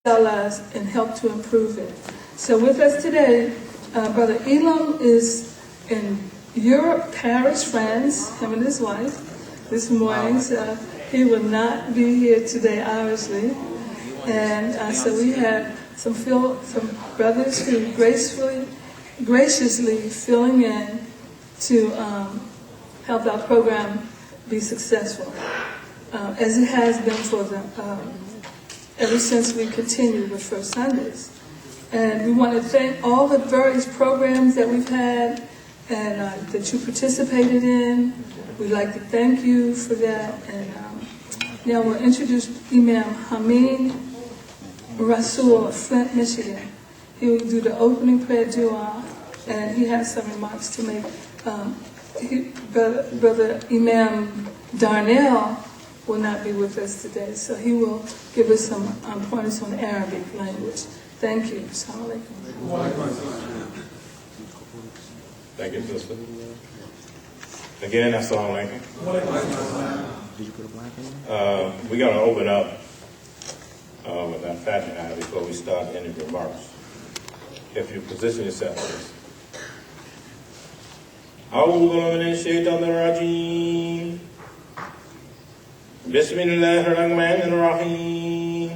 our lives and help to improve it. So with us today, Brother Imam is in Europe, Paris, France, him and his wife, this morning. So he will not be here today, obviously. And so we have some brothers who graciously filling in to help our program be successful, as it has been for ever since we continued with First Sundays. And we want to thank all the various programs that we've had and that you participated in. We'd like to thank you for that. And now we'll introduce Imam Hamid Rasul of Flint, Michigan. He will do the opening prayer dua, and he has some remarks to make. Brother Imam Darnell will not be with us today, so he will give us some pointers on Arabic language. Thank you. Assalamu alaikum. Thank you, sister. Again, assalamu alaikum. We're going to open up with our Fatiha before we start any remarks. If you position yourself, please. أعوذ بالله من الشيطان الرجيم بسم الله الرحمن الرحيم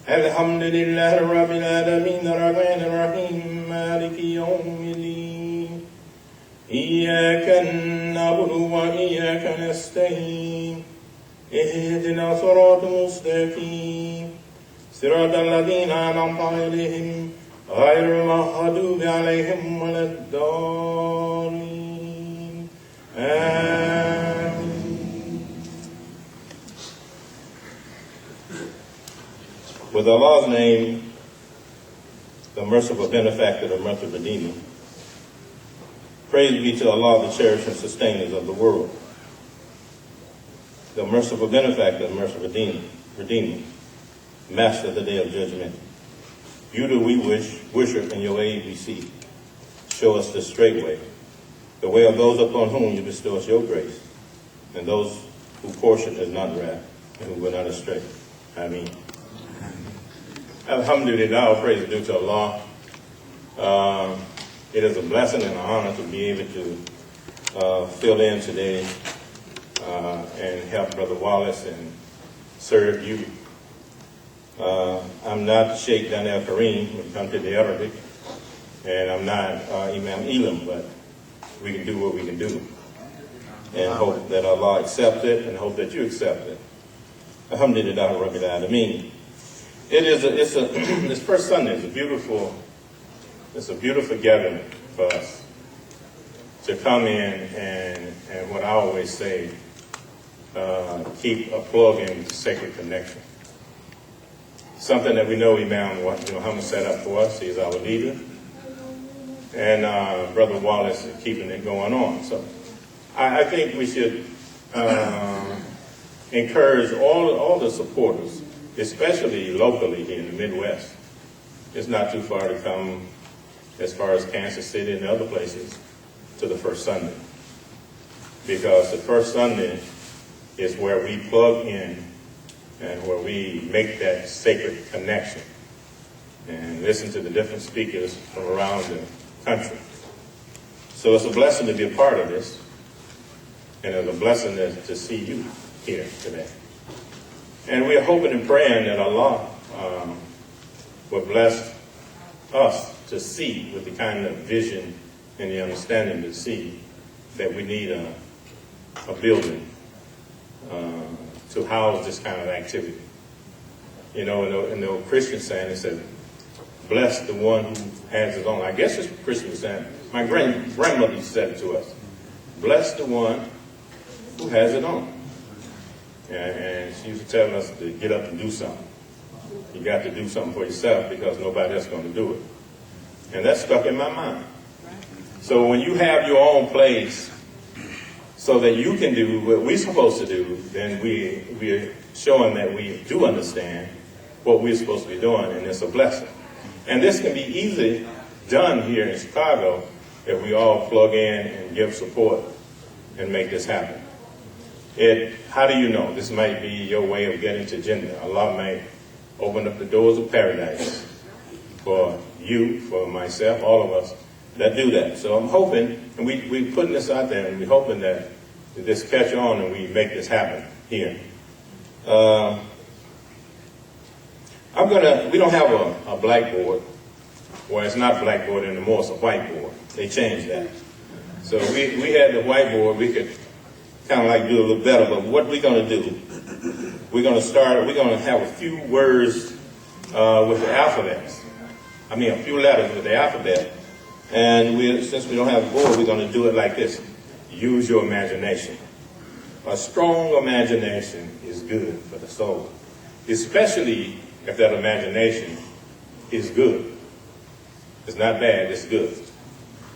الحمد لله رب العالمين الرحمن الرحيم مالك يوم الدين إياك نعبد وإياك نستعين اهدنا صراط مستقيم صراط الذين أنعمت عليهم غير المغضوب عليهم ولا الضالين آمين. With Allah's name, the merciful benefactor, the merciful redeemer, praise be to Allah, the cherisher and sustainers of the world, the merciful benefactor, the merciful redeemer, master of the day of judgment. You do we worship in your aid we seek. Show us the straight way, the way of those upon whom you bestow us your grace, and those whose portion is not wrath, and who will not astray. Ameen. Alhamdulillah, all praise is due to Allah. It is a blessing and an honor to be able to fill in today and help Brother Wallace and serve you. I'm not Sheikh Daniel Kareem when it comes to the Arabic, and I'm not Imam Elam, but we can do what we can do, and hope that Allah accepts it, and hope that you accept it. Alhamdulillah Rabbil Alameen. This first Sunday is a beautiful gathering for us to come in and what I always say, keep a plug in with the sacred connection. Something that we know Imam Mohammed set up for us. He's our leader. And Brother Wallace is keeping it going on. So I think we should encourage all the supporters, especially locally here in the Midwest. It's not too far to come as far as Kansas City and other places to the first Sunday. Because the first Sunday is where we plug in and where we make that sacred connection and listen to the different speakers from around the country. So it's a blessing to be a part of this, and it's a blessing to see you here today. And we're hoping and praying that Allah will bless us to see with the kind of vision and the understanding to see that we need a building to house this kind of activity. You know, in the old Christian saying, it said, bless the one who has his own. I guess it's Christian saying. My grandmother used to say it to us. Bless the one who has it on. And she used to tell us to get up and do something. You got to do something for yourself because nobody else is going to do it. And that stuck in my mind. So when you have your own place so that you can do what we're supposed to do, then we're showing that we do understand what we're supposed to be doing, and it's a blessing. And this can be easily done here in Chicago if we all plug in and give support and make this happen. How do you know? This might be your way of getting to Jannah. Allah may opened up the doors of paradise for you, for myself, all of us that do that. So I'm hoping, and we're putting this out there, and we're hoping that this catch on and we make this happen here. We don't have a blackboard. Well, it's not blackboard anymore, it's a whiteboard. They changed that. So we had the whiteboard, we could kind of like do a little better, but what we're going to do, we're going to have a few words with the alphabets. I mean, a few letters with the alphabet. And since we don't have a board, we're going to do it like this. Use your imagination. A strong imagination is good for the soul, especially if that imagination is good. It's not bad, it's good.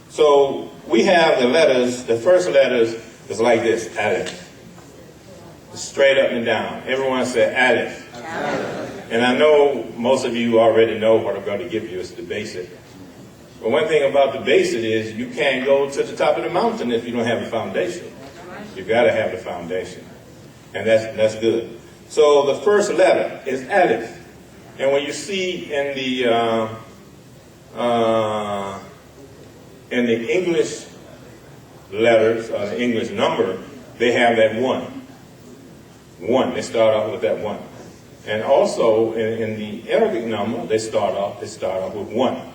So we have the letters, the first letters is like this, Aleph. Straight up and down. Everyone said Aleph. Aleph. And I know most of you already know what I'm going to give you is the basic. But one thing about the basic is you can't go to the top of the mountain if you don't have a foundation. You've got to have the foundation. And that's good. So the first letter is Aleph. And when you see in the English letters, or the English number, they have that 1. 1, they start off with that 1. And also in the Arabic number, they start off with 1.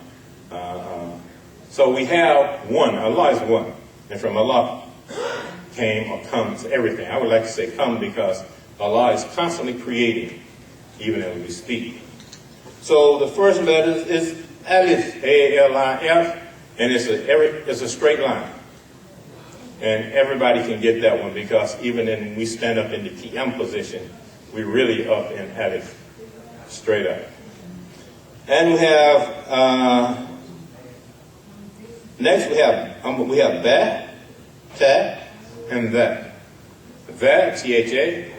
So we have 1. Allah is 1. And from Allah came or comes everything. I would like to say come because Allah is constantly creating, even as we speak. So the first letter is Alif, A-L-I-F, and it's a straight line. And everybody can get that one because even when we stand up in the Qiyam position, we're really up in Alif, straight up. And we have, next we have Ba, Ta, and That. That, T-H-A,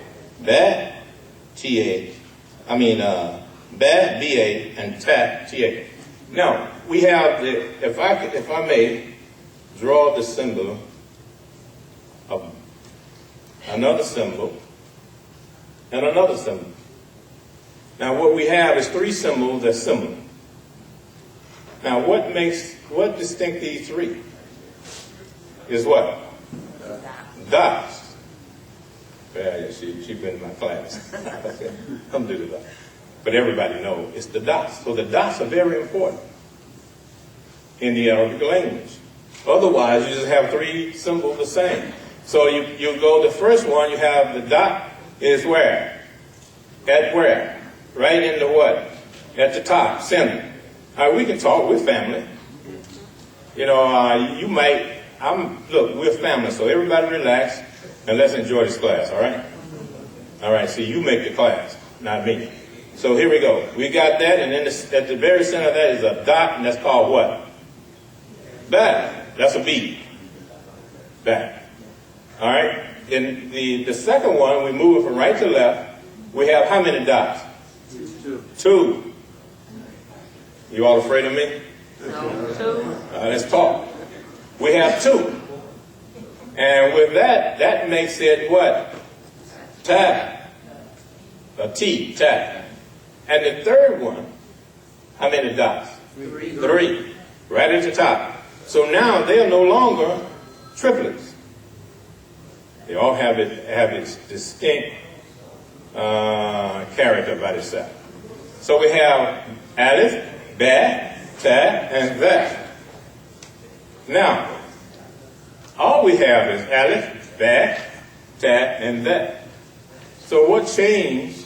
Ba, T-A, Ba, B-A, and Ta, T-A. Now, we have if I may draw the symbol of another symbol and another symbol. Now, what we have is 3 symbols that's similar. Now, what distinct these 3 is what? Dots. Yeah, she's been in my class. Alhamdulillah. But everybody knows it's the dots. So the dots are very important in the Arabic language. Otherwise, you just have 3 symbols the same. So you go, the first one, you have the dot is where? At where? Right in the what? At the top, center. We can talk, we're family. You know, look, we're family, so everybody relax and let's enjoy this class, all right? All right, see, you make the class, not me. So here we go. We got that, and then at the very center of that is a dot, and that's called what? Back. That's a beat. Back. All right? In the second one, we move it from right to left. We have how many dots? 2. You all afraid of me? No. 2. Let's talk. We have 2. And with that makes it what? Ta. A T, ta. And the third one, how many dots? 3. Right at the top. So now they are no longer triplets. They all have its distinct character by itself. So we have Alif, Ba, Ta, and That. Now, all we have is Alif, Ba, Ta, and That. So what changed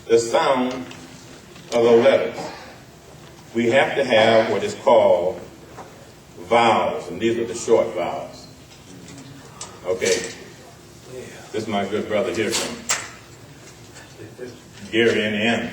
the sound of the letters? We have to have what is called vowels, and these are the short vowels. Okay, this is my good brother here from Gary, Indiana.